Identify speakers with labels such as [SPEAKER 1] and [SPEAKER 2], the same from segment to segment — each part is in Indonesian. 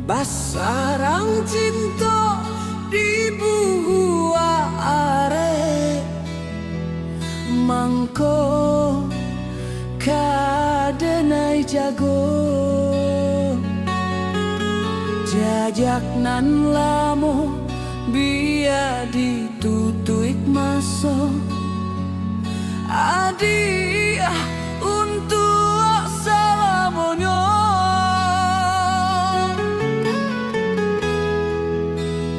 [SPEAKER 1] Basarang cinta di buah are mangko kadenai jago jajak nan lamo biar ditutuik maso adi untuk salamonyo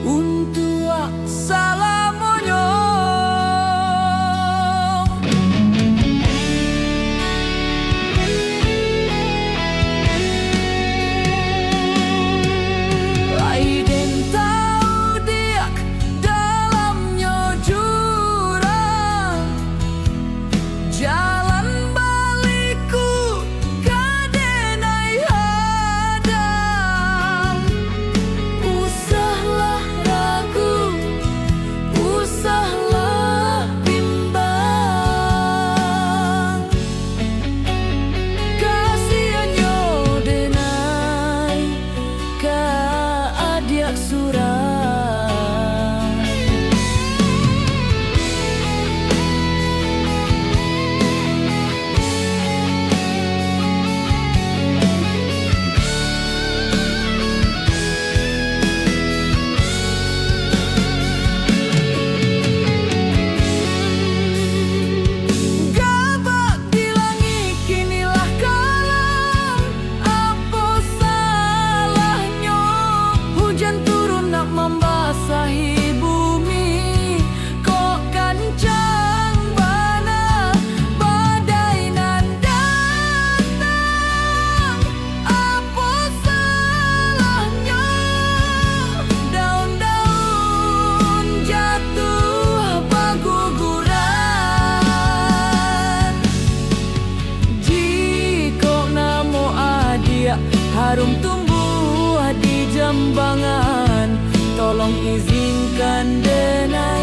[SPEAKER 1] untuk salamonyo Aiden tahu dia dalamnya jurang jalan balikku kadenai hadang usahlah ragu usahlah bimbang kasihannya denai ka adiak surang Gabak di langit kinilah kalam apa salahnya hujan turun nak membasahi bumi kok kancang bana badai nan datang apa salahnya daun-daun jatuh berguguran jika namo adia harum tumbuh di jambangan tolong izinkan denai